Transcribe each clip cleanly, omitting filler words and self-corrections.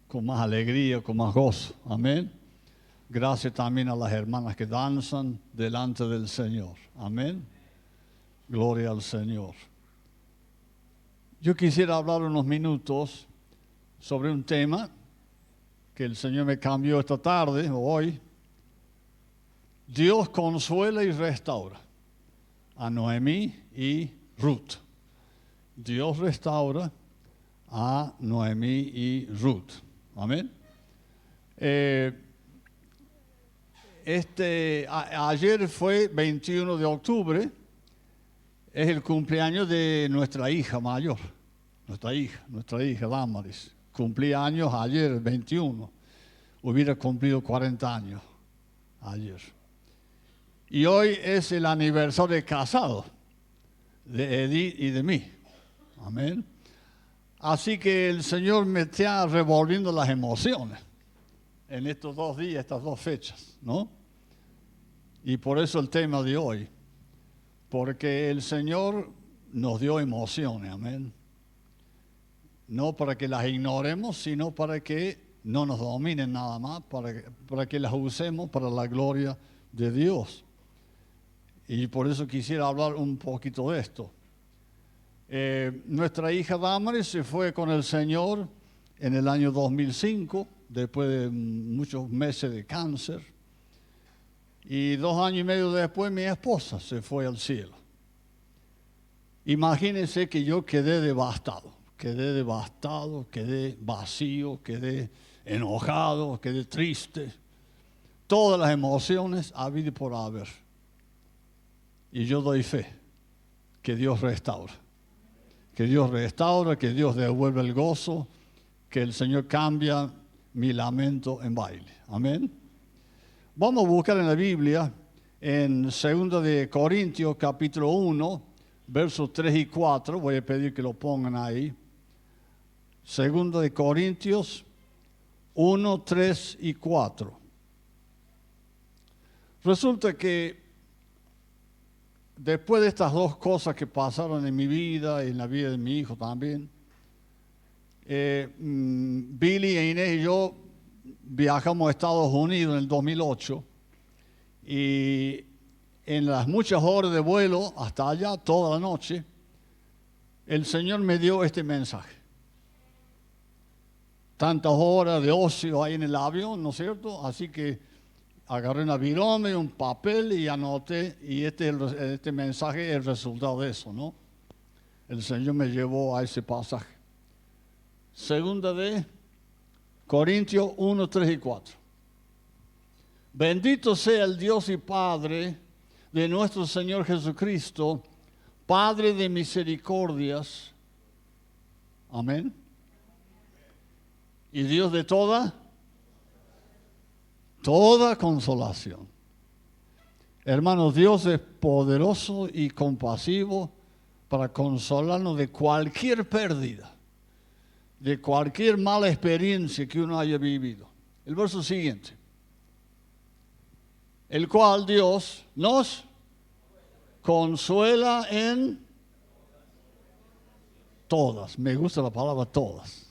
con más alegría, con más gozo. Amén. Gracias también a las hermanas que danzan delante del Señor. Amén. Gloria al Señor. Yo quisiera hablar unos minutos sobre un tema que el Señor me cambió esta tarde, o hoy. Dios consuela y restaura a Noemí y Ruth. Dios restaura a Noemí y Ruth. Amén. Ayer fue 21 de octubre, es el cumpleaños de nuestra hija mayor, nuestra hija Damaris. Cumplía años ayer, 21. Hubiera cumplido 40 años ayer. Y hoy es el aniversario de casado de Edith y de mí. Amén. Así que el Señor me está revolviendo las emociones en estos 2 días, estas 2 fechas, ¿no? Y por eso el tema de hoy, porque el Señor nos dio emociones, amén. No para que las ignoremos, sino para que no nos dominen nada más, para que las usemos para la gloria de Dios. Y por eso quisiera hablar un poquito de esto. Nuestra hija Damaris se fue con el Señor en el año 2005, después de muchos meses de cáncer. Y 2 años y medio después mi esposa se fue al cielo. Imagínense que yo quedé devastado, quedé vacío, quedé enojado, quedé triste. Todas las emociones habidas por haber. Y yo doy fe que Dios restaura. Que Dios restaura, que Dios devuelve el gozo, que el Señor cambia mi lamento en baile. Amén. Vamos a buscar en la Biblia, en 2 de Corintios, capítulo 1, versos 3 y 4. Voy a pedir que lo pongan ahí. 2 de Corintios 1, 3 y 4. Resulta que después de estas 2 cosas que pasaron en mi vida y en la vida de mi hijo también, Billy e Inés y yo viajamos a Estados Unidos en el 2008 y en las muchas horas de vuelo hasta allá, toda la noche, el Señor me dio este mensaje. Tantas horas de ocio ahí en el avión, ¿no es cierto? Así que agarré una virome, un papel y anoté, y este mensaje es el resultado de eso, ¿no? El Señor me llevó a ese pasaje. 2 de Corintios 1, 3 y 4. Bendito sea el Dios y Padre de nuestro Señor Jesucristo, Padre de misericordias. Amén. Y Dios de toda consolación. Hermanos, Dios es poderoso y compasivo para consolarnos de cualquier pérdida, de cualquier mala experiencia que uno haya vivido. El verso siguiente. El cual Dios nos consuela en todas. Me gusta la palabra todas.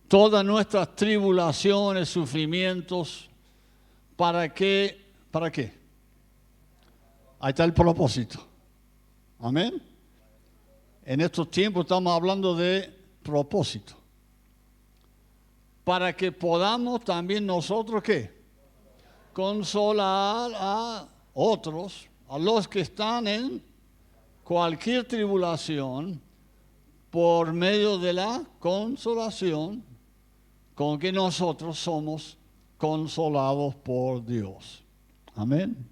Todas nuestras tribulaciones, sufrimientos. ¿Para qué? ¿Para qué? Ahí está el propósito. Amén. En estos tiempos estamos hablando de propósito. Para que podamos también nosotros, ¿qué? Consolar a otros, a los que están en cualquier tribulación, por medio de la consolación con que nosotros somos consolados por Dios. Amén.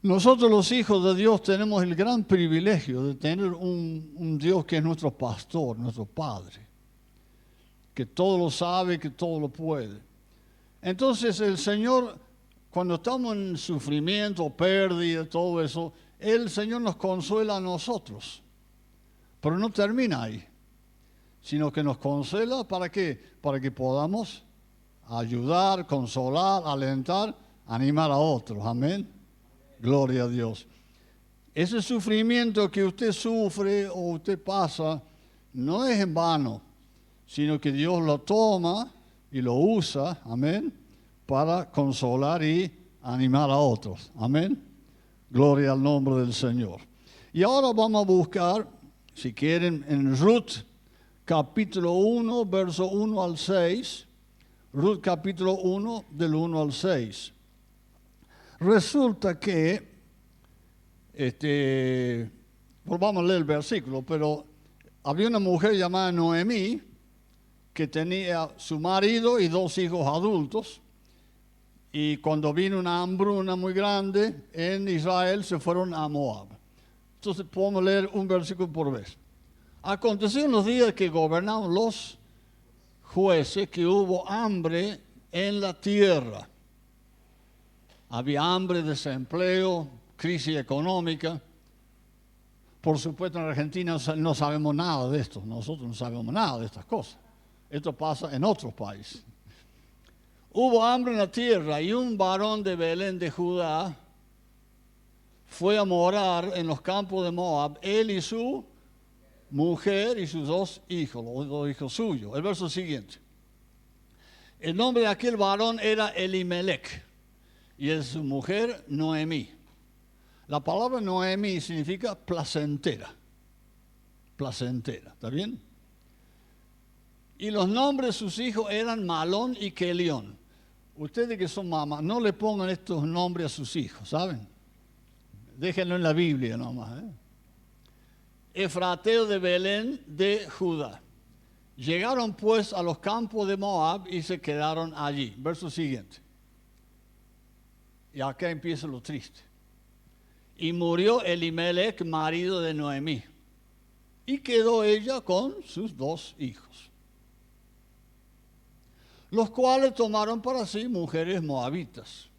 Nosotros los hijos de Dios tenemos el gran privilegio de tener un Dios que es nuestro pastor, nuestro Padre, que todo lo sabe, que todo lo puede. Entonces el Señor, cuando estamos en sufrimiento, pérdida, todo eso, el Señor nos consuela a nosotros. Pero no termina ahí, sino que nos consuela, ¿para qué? Para que podamos ayudar, consolar, alentar, animar a otros. Amén. Gloria a Dios. Ese sufrimiento que usted sufre o usted pasa no es en vano, sino que Dios lo toma y lo usa, amén, para consolar y animar a otros, amén. Gloria al nombre del Señor. Y ahora vamos a buscar, si quieren, en Ruth, capítulo 1, verso 1 al 6. Ruth, capítulo 1, del 1 al 6. Resulta que, vamos a leer el versículo, pero había una mujer llamada Noemí que tenía su marido y 2 hijos adultos. Y cuando vino una hambruna muy grande en Israel, se fueron a Moab. Entonces podemos leer un versículo por vez. Aconteció en los días que gobernaban los jueces que hubo hambre en la tierra. Había hambre, desempleo, crisis económica. Por supuesto, en Argentina no sabemos nada de esto. Nosotros no sabemos nada de estas cosas. Esto pasa en otros países. Hubo hambre en la tierra y un varón de Belén de Judá fue a morar en los campos de Moab, él y su mujer y sus 2 hijos, los 2 hijos suyos. El verso siguiente. El nombre de aquel varón era Elimelech y de su mujer Noemí. La palabra Noemí significa placentera. Placentera, ¿está bien? Y los nombres de sus hijos eran Malón y Kelión. Ustedes que son mamás, no le pongan estos nombres a sus hijos, ¿saben? Déjenlo en la Biblia nomás. Efrateo de Belén de Judá. Llegaron pues a los campos de Moab y se quedaron allí. Verso siguiente. Y acá empieza lo triste. Y murió Elimelech, marido de Noemí. Y quedó ella con sus 2 hijos, los cuales tomaron para sí mujeres moabitas.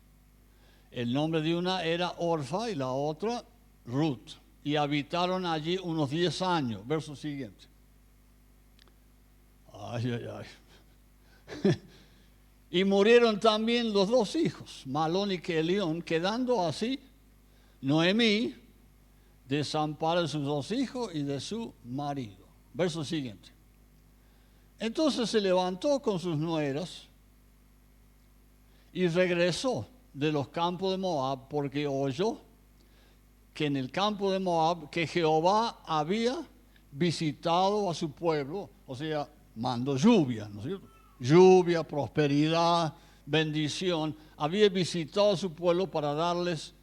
El nombre de una era Orfa y la otra Ruth. Y habitaron allí unos 10 años. Verso siguiente. Ay, ay, ay. Y murieron también los 2 hijos, Malón y Kelión, quedando así Noemí desamparó de sus 2 hijos y de su marido. Verso siguiente. Entonces se levantó con sus nueras y regresó de los campos de Moab, porque oyó que en el campo de Moab que Jehová había visitado a su pueblo, o sea, mandó lluvia, ¿no es cierto? Lluvia, prosperidad, bendición. Había visitado a su pueblo para darles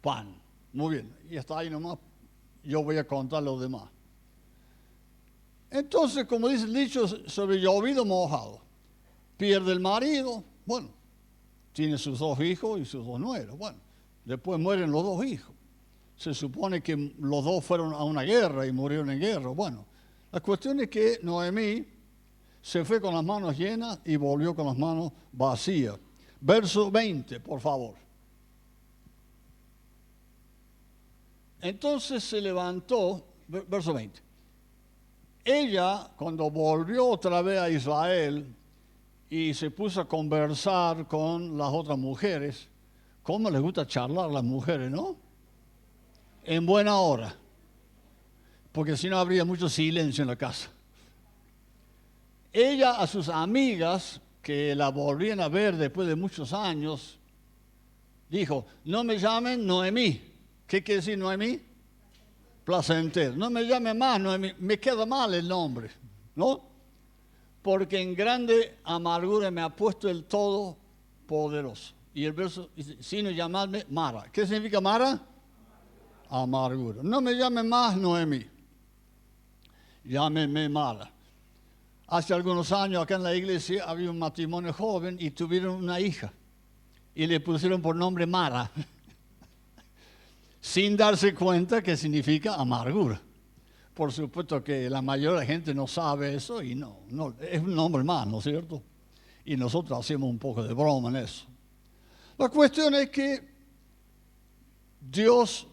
pan. Muy bien, y hasta ahí nomás yo voy a contar lo demás. Entonces, como dice el dicho, sobre llovido mojado. Pierde el marido, bueno, tiene sus 2 hijos y sus 2 nueras. Bueno, después mueren los 2 hijos. Se supone que los 2 fueron a una guerra y murieron en guerra. Bueno, la cuestión es que Noemí se fue con las manos llenas y volvió con las manos vacías. Verso 20, por favor. Entonces se levantó, verso 20. Ella, cuando volvió otra vez a Israel y se puso a conversar con las otras mujeres, ¿cómo les gusta charlar a las mujeres, no? En buena hora, porque si no habría mucho silencio en la casa. Ella a sus amigas, que la volvían a ver después de muchos años, dijo, no me llamen Noemí. ¿Qué quiere decir Noemí? Placentero. No me llame más Noemí, me queda mal el nombre, ¿no? Porque en grande amargura me ha puesto el Todopoderoso. Y el verso dice, sino llamadme Mara. ¿Qué significa Mara? Amargura. No me llame más Noemí, llámeme Mara. Hace algunos años acá en la iglesia había un matrimonio joven y tuvieron una hija. Y le pusieron por nombre Mara. Sin darse cuenta que significa amargura. Por supuesto que la mayoría de la gente no sabe eso y no, es un nombre más, ¿no es cierto? Y nosotros hacemos un poco de broma en eso. La cuestión es que Dios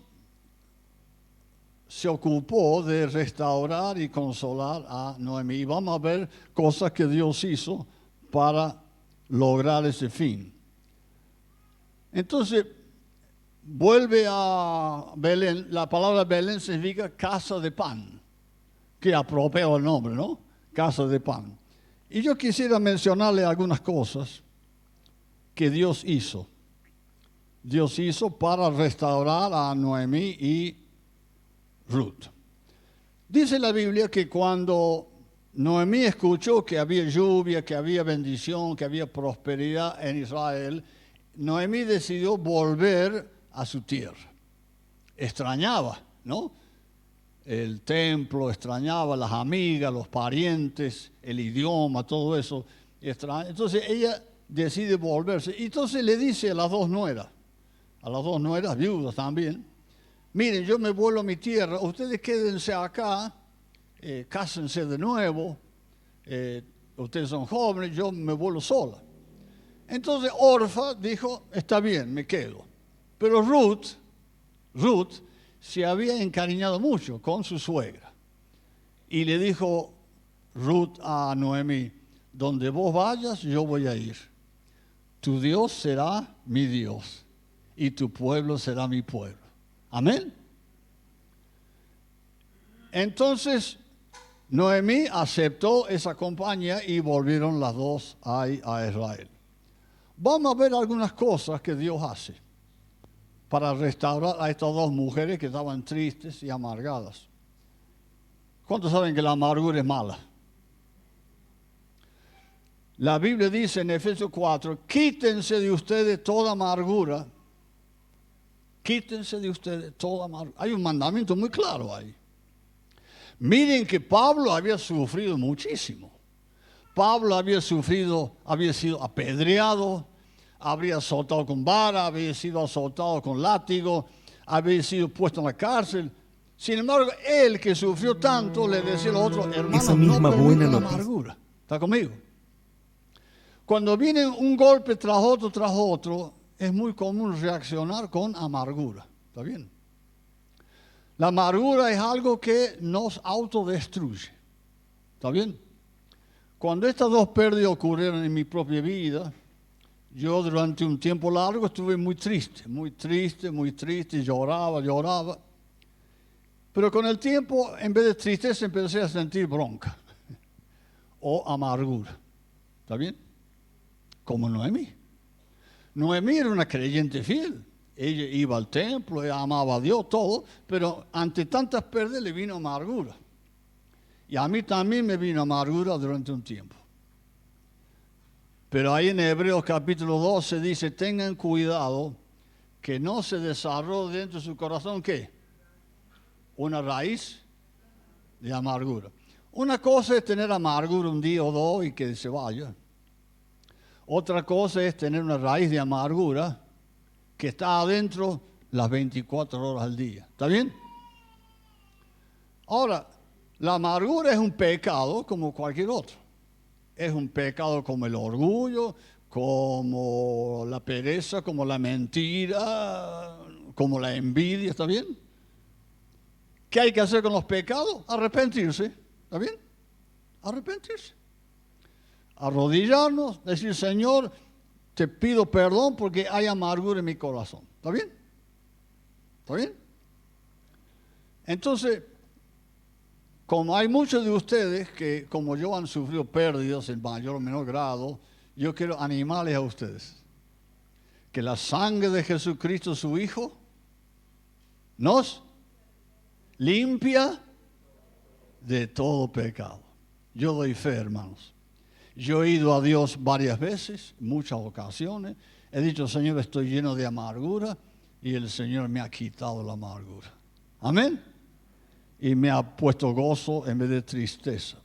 se ocupó de restaurar y consolar a Noemí. Y vamos a ver cosas que Dios hizo para lograr ese fin. Entonces, vuelve a Belén. La palabra Belén significa casa de pan, que apropiado el nombre, ¿no? casa de pan. Y yo quisiera mencionarle algunas cosas que Dios hizo. Dios hizo para restaurar a Noemí y Ruth. Dice la Biblia que cuando Noemí escuchó que había lluvia, que había bendición, que había prosperidad en Israel, Noemí decidió volver a su tierra. Extrañaba, ¿no? El templo, extrañaba las amigas, los parientes, el idioma, todo eso. Entonces ella decide volverse. Y entonces le dice a las dos nueras viudas también, miren, yo me vuelvo a mi tierra, ustedes quédense acá, cásense de nuevo, ustedes son jóvenes, yo me vuelvo sola. Entonces Orfa dijo, está bien, me quedo. Pero Ruth se había encariñado mucho con su suegra. Y le dijo Ruth a Noemí, donde vos vayas, yo voy a ir. Tu Dios será mi Dios y tu pueblo será mi pueblo. Amén. Entonces, Noemí aceptó esa compañía y volvieron las dos a Israel. Vamos a ver algunas cosas que Dios hace para restaurar a estas dos mujeres que estaban tristes y amargadas. ¿Cuántos saben que la amargura es mala? La Biblia dice en Efesios 4, quítense de ustedes toda amargura. Quítense de ustedes toda amargura. Hay un mandamiento muy claro ahí. Miren que Pablo había sufrido muchísimo. Pablo había sido apedreado, habría azotado con vara, había sido azotado con látigo, había sido puesto en la cárcel. Sin embargo, él que sufrió tanto le decía al otro, hermano, no permitan la amargura. ¿Está conmigo? Cuando viene un golpe tras otro, es muy común reaccionar con amargura. ¿Está bien? La amargura es algo que nos autodestruye. ¿Está bien? Cuando estas dos pérdidas ocurrieron en mi propia vida, yo durante un tiempo largo estuve muy triste, lloraba. Pero con el tiempo, en vez de tristeza, empecé a sentir bronca o amargura. ¿Está bien? Como Noemí. Noemí era una creyente fiel. Ella iba al templo, ella amaba a Dios, todo, pero ante tantas pérdidas le vino amargura. Y a mí también me vino amargura durante un tiempo. Pero ahí en Hebreos capítulo 12 dice, tengan cuidado que no se desarrolle dentro de su corazón, ¿qué? Una raíz de amargura. Una cosa es tener amargura un día o dos y que se vaya. Otra cosa es tener una raíz de amargura que está adentro las 24 horas al día. ¿Está bien? Ahora, la amargura es un pecado como cualquier otro. Es un pecado como el orgullo, como la pereza, como la mentira, como la envidia. ¿Está bien? ¿Qué hay que hacer con los pecados? Arrepentirse. ¿Está bien? Arrepentirse. Arrodillarnos, decir, Señor, te pido perdón porque hay amargura en mi corazón. ¿Está bien? ¿Está bien? Entonces, como hay muchos de ustedes que, como yo, han sufrido pérdidas en mayor o menor grado, yo quiero animarles a ustedes que la sangre de Jesucristo, su Hijo, nos limpia de todo pecado. Yo doy fe, hermanos. Yo he ido a Dios varias veces, muchas ocasiones. He dicho, Señor, estoy lleno de amargura y el Señor me ha quitado la amargura. Amén. Y me ha puesto gozo en vez de tristeza.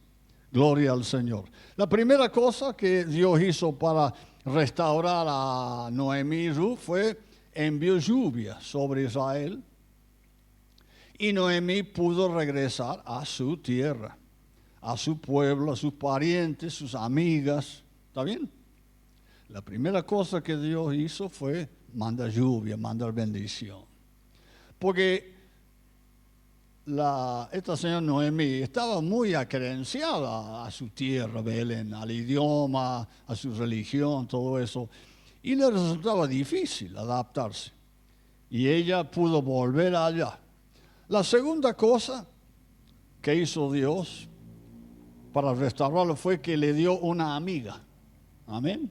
Gloria al Señor. La primera cosa que Dios hizo para restaurar a Noemí y Ruth fue envió lluvia sobre Israel. Y Noemí pudo regresar a su tierra, a su pueblo, a sus parientes, sus amigas. ¿Está bien? La primera cosa que Dios hizo fue mandar lluvia, mandar bendición. Porque esta señora Noemí estaba muy acredenciada a su tierra, Belén, al idioma, a su religión, todo eso. Y le resultaba difícil adaptarse. Y ella pudo volver allá. La segunda cosa que hizo Dios para restaurarlo fue que le dio una amiga. Amén.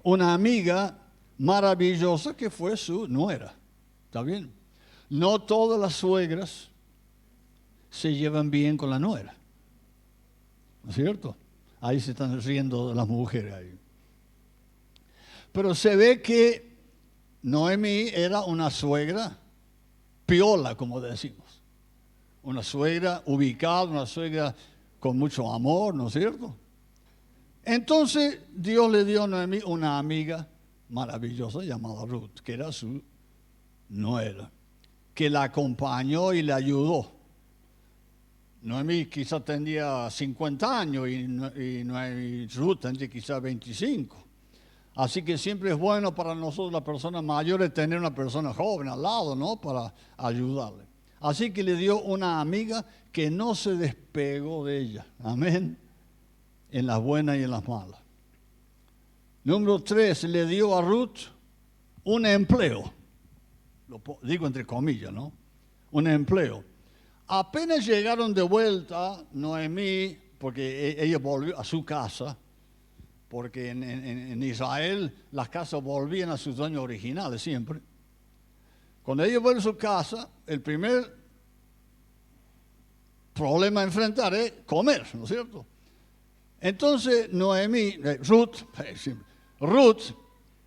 Una amiga maravillosa que fue su nuera. ¿Está bien? No todas las suegras se llevan bien con la nuera. ¿No es cierto? Ahí se están riendo las mujeres ahí. Pero se ve que Noemí era una suegra piola, como decimos. Una suegra ubicada, una suegra con mucho amor, ¿no es cierto? Entonces Dios le dio a Noemí una amiga maravillosa llamada Ruth, que era su nuera, que la acompañó y la ayudó. Noemí quizás tenía 50 años y Ruth tendría quizás 25. Así que siempre es bueno para nosotros, las personas mayores, tener una persona joven al lado, ¿no? Para ayudarle. Así que le dio una amiga que no se despegó de ella. Amén. En las buenas y en las malas. Número 3, le dio a Ruth un empleo. Lo digo entre comillas, ¿no? Un empleo. Apenas llegaron de vuelta Noemí, porque ella volvió a su casa, porque en Israel las casas volvían a sus dueños originales siempre. Cuando ella vuelve a su casa, el primer problema a enfrentar es comer, ¿no es cierto? Entonces Ruth,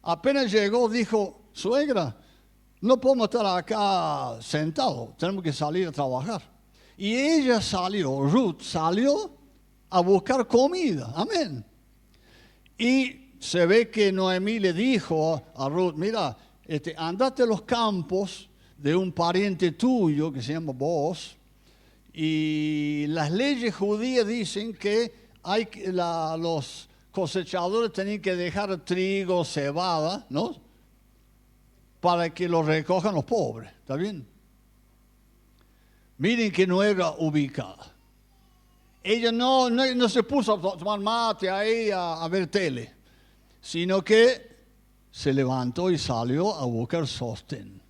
apenas llegó, dijo: suegra, no podemos estar acá sentados, tenemos que salir a trabajar. Y ella Ruth salió a buscar comida, amén. Y se ve que Noemí le dijo a Ruth: mira, andate a los campos de un pariente tuyo que se llama Boaz, y las leyes judías dicen que los cosechadores tenían que dejar trigo, cebada, ¿no? Para que lo recojan los pobres, ¿está bien? Miren que no era ubicada. Ella no se puso a tomar mate ahí a ver tele, sino que se levantó y salió a buscar sostén.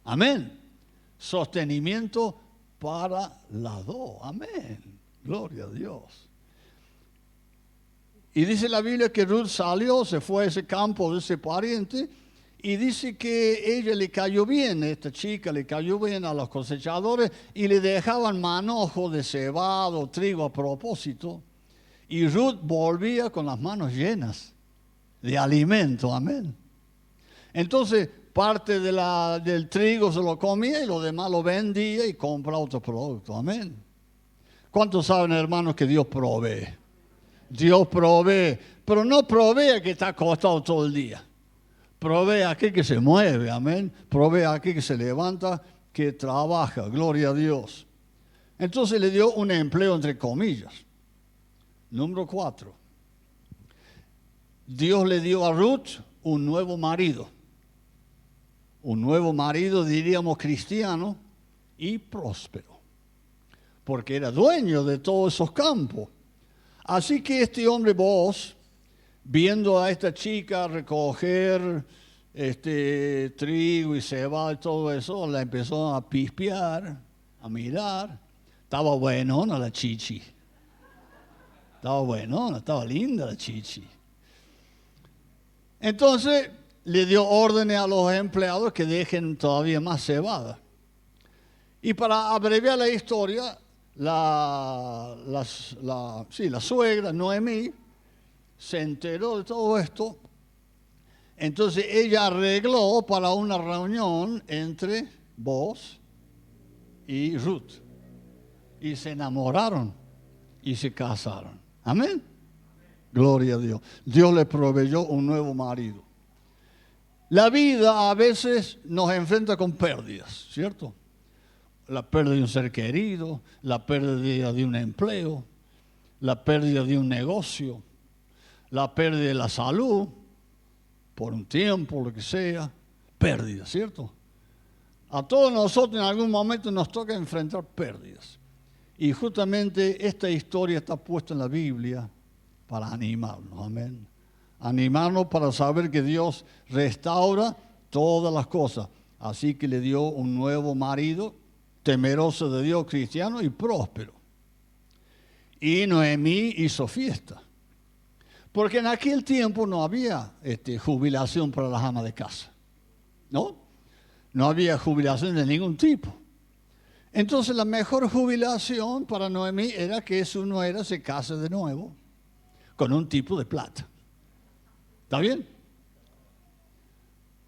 Amén. Sostenimiento para las dos. Amén. Gloria a Dios. Y dice la Biblia que Ruth salió, se fue a ese campo de ese pariente, y dice que ella le cayó bien, esta chica le cayó bien a los cosechadores, y le dejaban manojo de cebado, trigo a propósito, y Ruth volvía con las manos llenas de alimento, amén. Entonces, parte del trigo se lo comía y lo demás lo vendía y compraba otro producto, amén. ¿Cuántos saben, hermanos, que Dios provee? Dios provee, pero no provee a que está acostado todo el día. Provee a aquel que se mueve, amén. Provee a aquel que se levanta, que trabaja, gloria a Dios. Entonces le dio un empleo entre comillas. Número 4. Dios le dio a Ruth un nuevo marido. Un nuevo marido, diríamos, cristiano y próspero. Porque era dueño de todos esos campos. Así que este hombre Boaz, viendo a esta chica recoger trigo y cebada y todo eso, la empezó a pispear, a mirar. Estaba buenona la chichi. Estaba buenona, estaba linda la chichi. Entonces le dio órdenes a los empleados que dejen todavía más cebada. Y para abreviar la historia, la suegra, Noemí, se enteró de todo esto. Entonces ella arregló para una reunión entre Boaz y Ruth. Y se enamoraron y se casaron. Amén. Gloria a Dios. Dios le proveyó un nuevo marido. La vida a veces nos enfrenta con pérdidas, ¿cierto? La pérdida de un ser querido, la pérdida de un empleo, la pérdida de un negocio, la pérdida de la salud, por un tiempo, lo que sea, pérdida, ¿cierto? A todos nosotros en algún momento nos toca enfrentar pérdidas. Y justamente esta historia está puesta en la Biblia para animarnos, amén. Animarnos para saber que Dios restaura todas las cosas. Así que le dio un nuevo marido, temeroso de Dios, cristiano y próspero. Y Noemí hizo fiesta. Porque en aquel tiempo no había jubilación para las amas de casa. ¿No? No había jubilación de ningún tipo. Entonces la mejor jubilación para Noemí era que su nuera se case de nuevo con un tipo de plata. ¿Está bien?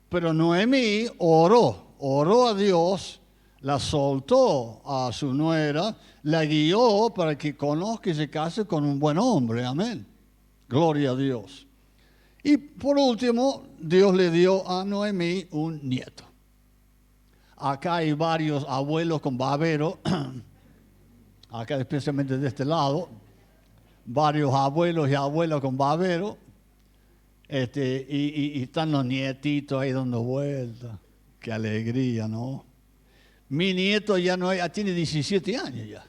Pero Noemí oró a Dios, la soltó a su nuera, la guió para que conozca y se case con un buen hombre. Amén. Gloria a Dios. Y por último, Dios le dio a Noemí un nieto. Acá hay varios abuelos con babero, acá especialmente de este lado, varios abuelos y abuelas con babero, y están los nietitos ahí dando vueltas. Qué alegría, ¿no? Mi nieto ya tiene 17 años ya.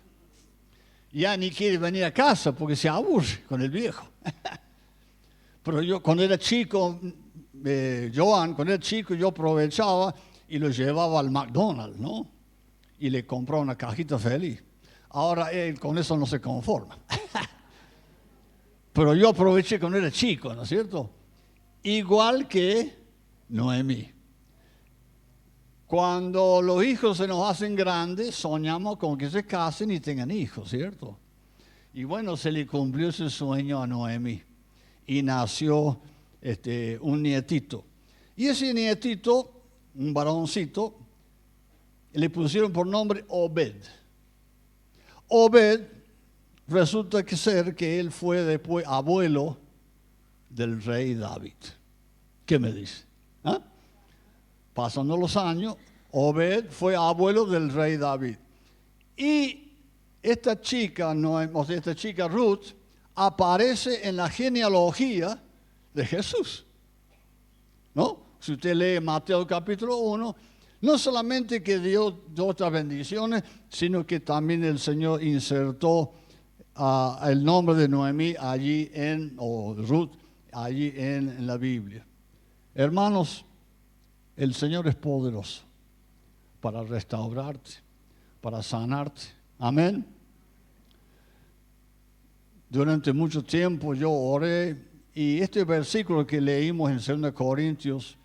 Ya ni quiere venir a casa porque se aburre con el viejo. Pero yo cuando era chico, Joan, cuando era chico yo aprovechaba y lo llevaba al McDonald's, ¿no? Y le compraba una cajita feliz. Ahora él con eso no se conforma. Pero yo aproveché cuando era chico, ¿no es cierto? Igual que Noemí. Cuando los hijos se nos hacen grandes, soñamos con que se casen y tengan hijos, ¿cierto? Y bueno, se le cumplió ese sueño a Noemí. Y nació un nietito. Y ese nietito, un varoncito, le pusieron por nombre Obed. Obed resulta ser que él fue después abuelo del rey David. ¿Qué me dice? ¿Ah? Pasando los años, Obed fue abuelo del rey David. Y esta chica Ruth, aparece en la genealogía de Jesús. ¿No? Si usted lee Mateo capítulo 1, no solamente que dio otras bendiciones, sino que también el Señor insertó el nombre de Noemí allí o Ruth, allí en la Biblia. Hermanos, el Señor es poderoso para restaurarte, para sanarte. Amén. Durante mucho tiempo yo oré y este versículo que leímos en 2 Corintios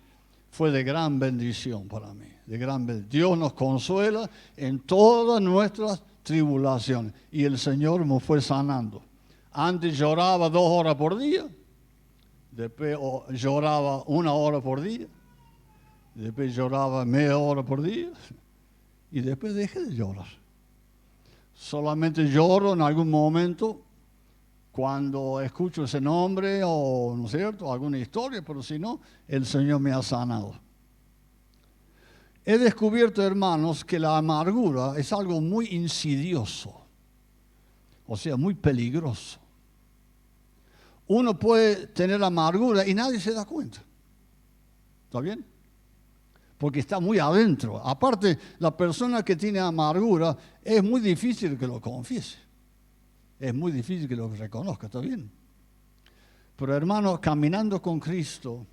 fue de gran bendición para mí. De gran bendición. Dios nos consuela en todas nuestras tribulaciones y el Señor nos fue sanando. Antes lloraba 2 horas por día, después lloraba 1 hora por día, después lloraba media hora por día y después dejé de llorar. Solamente lloro en algún momento cuando escucho ese nombre o, ¿no es cierto?, alguna historia, pero si no, el Señor me ha sanado. He descubierto, hermanos, que la amargura es algo muy insidioso, o sea, muy peligroso. Uno puede tener amargura y nadie se da cuenta. ¿Está bien? Porque está muy adentro. Aparte, la persona que tiene amargura es muy difícil que lo confiese. Es muy difícil que lo reconozca, ¿está bien? Pero hermanos, caminando con Cristo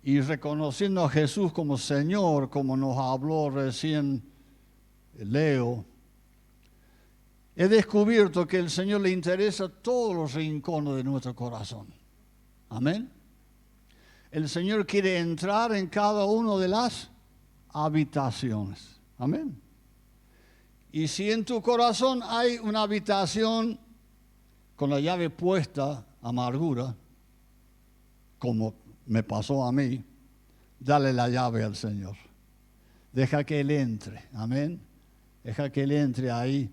y reconociendo a Jesús como Señor, como nos habló recién Leo, he descubierto que el Señor le interesa todos los rincones de nuestro corazón. Amén. El Señor quiere entrar en cada una de las habitaciones. Amén. Y si en tu corazón hay una habitación con la llave puesta, amargura, como me pasó a mí, dale la llave al Señor. Deja que Él entre, amén. Deja que Él entre ahí,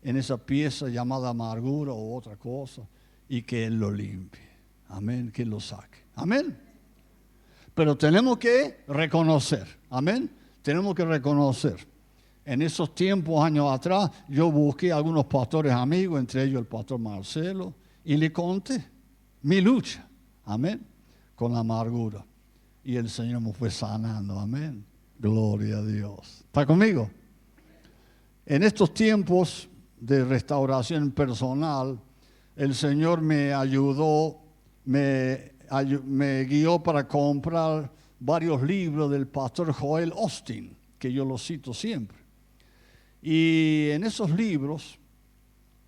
en esa pieza llamada amargura o otra cosa, y que Él lo limpie, amén, que Él lo saque, amén. Pero tenemos que reconocer, amén, tenemos que reconocer. En esos tiempos, años atrás, yo busqué a algunos pastores amigos, entre ellos el pastor Marcelo, y le conté mi lucha, amén, con la amargura. Y el Señor me fue sanando, amén. Gloria a Dios. ¿Está conmigo? En estos tiempos de restauración personal, el Señor me ayudó, me guió para comprar varios libros del pastor Joel Osteen, que yo los cito siempre. Y en esos libros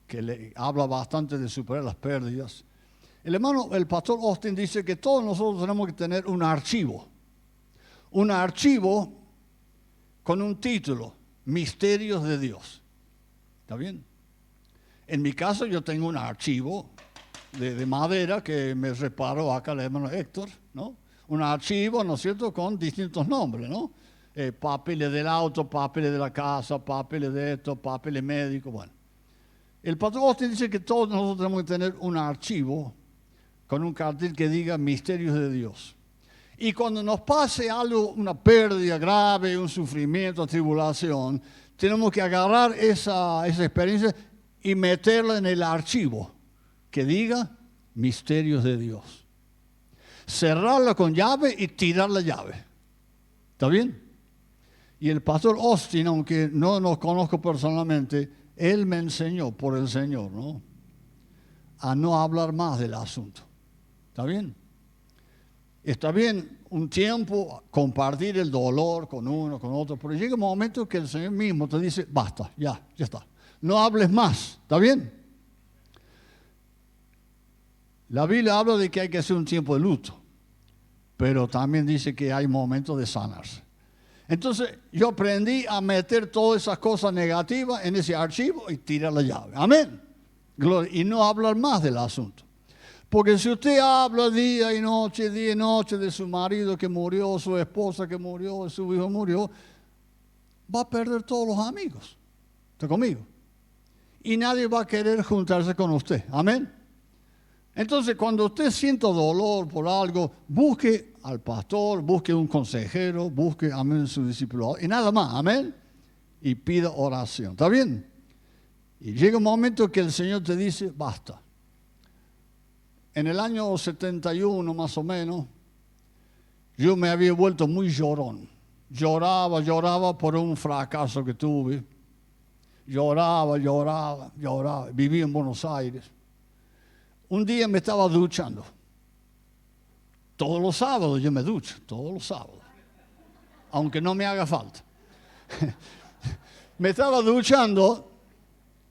que le habla bastante de superar las pérdidas. El pastor Austin dice que todos nosotros tenemos que tener un archivo con un título, Misterios de Dios. ¿Está bien? En mi caso yo tengo un archivo de madera que me reparó acá el hermano Héctor, ¿no? Un archivo, ¿no es cierto?, con distintos nombres, ¿no? Papeles del auto, papeles de la casa, papeles de esto, papeles médicos, bueno. El pastor Austin dice que todos nosotros tenemos que tener un archivo con un cartel que diga Misterios de Dios. Y cuando nos pase algo, una pérdida grave, un sufrimiento, tribulación, tenemos que agarrar esa experiencia y meterla en el archivo que diga Misterios de Dios. Cerrarla con llave y tirar la llave. ¿Está bien? Y el pastor Austin, aunque no nos conozco personalmente, él me enseñó por el Señor, ¿no?, a no hablar más del asunto. ¿Está bien? Está bien un tiempo compartir el dolor con uno, con otro, pero llega un momento que el Señor mismo te dice, basta, ya está. No hables más. ¿Está bien? La Biblia habla de que hay que hacer un tiempo de luto, pero también dice que hay momentos de sanarse. Entonces yo aprendí a meter todas esas cosas negativas en ese archivo y tirar la llave. Amén. Gloria. Y no hablar más del asunto. Porque si usted habla día y noche de su marido que murió, su esposa que murió, su hijo murió, va a perder todos los amigos. ¿Está conmigo? Y nadie va a querer juntarse con usted. Amén. Entonces, cuando usted sienta dolor por algo, busque al pastor, busque un consejero, busque, amén, su discípulo, y nada más, amén, y pida oración. ¿Está bien? Y llega un momento que el Señor te dice, basta. En el año 71, más o menos, yo me había vuelto muy llorón. Lloraba por un fracaso que tuve. Lloraba. Vivía en Buenos Aires. Un día me estaba duchando. Todos los sábados yo me ducho, todos los sábados. Aunque no me haga falta. Me estaba duchando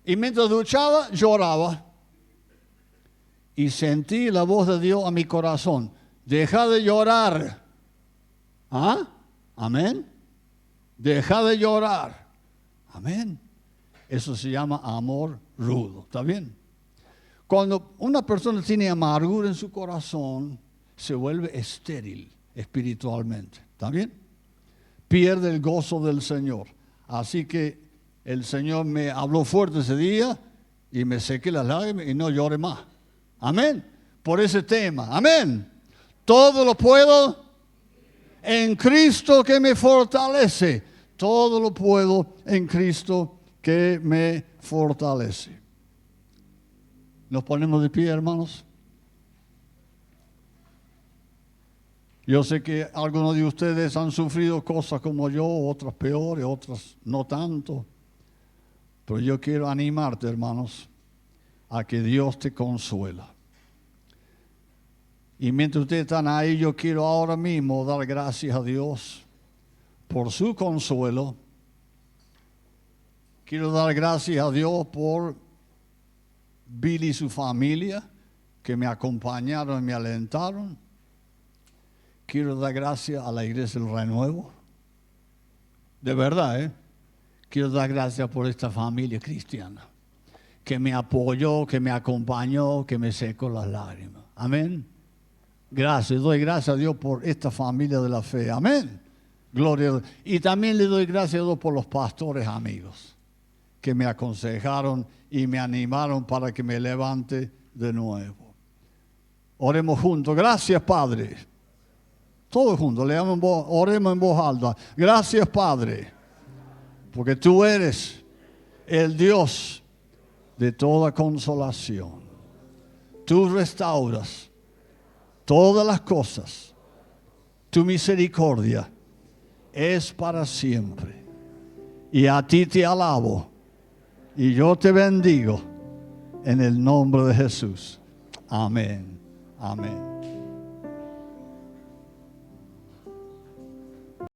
y mientras duchaba lloraba. Y sentí la voz de Dios a mi corazón. Deja de llorar. ¿Ah? Amén. Deja de llorar. Amén. Eso se llama amor rudo. ¿Está bien? Cuando una persona tiene amargura en su corazón, se vuelve estéril espiritualmente. ¿Está bien? Pierde el gozo del Señor. Así que el Señor me habló fuerte ese día y me sequé las lágrimas y no lloré más. Amén. Por ese tema. Amén. Todo lo puedo en Cristo que me fortalece. Todo lo puedo en Cristo que me fortalece. Nos ponemos de pie, hermanos. Yo sé que algunos de ustedes han sufrido cosas como yo, otras peores, otras no tanto. Pero yo quiero animarte, hermanos, a que Dios te consuela. Y mientras ustedes están ahí, yo quiero ahora mismo dar gracias a Dios por su consuelo. Quiero dar gracias a Dios por Billy y su familia, que me acompañaron y me alentaron. Quiero dar gracias a la Iglesia del Renuevo. De verdad, quiero dar gracias por esta familia cristiana que me apoyó, que me acompañó, que me secó las lágrimas. Amén. Gracias, doy gracias a Dios por esta familia de la fe. Amén. Gloria a Dios. Y también le doy gracias a Dios por los pastores amigos que me aconsejaron y me animaron para que me levante de nuevo. Oremos juntos. Gracias, Padre. Todos juntos, oremos en voz alta. Gracias, Padre, porque tú eres el Dios de toda consolación. Tú restauras todas las cosas. Tu misericordia es para siempre. Y a ti te alabo. Y yo te bendigo en el nombre de Jesús. Amén. Amén.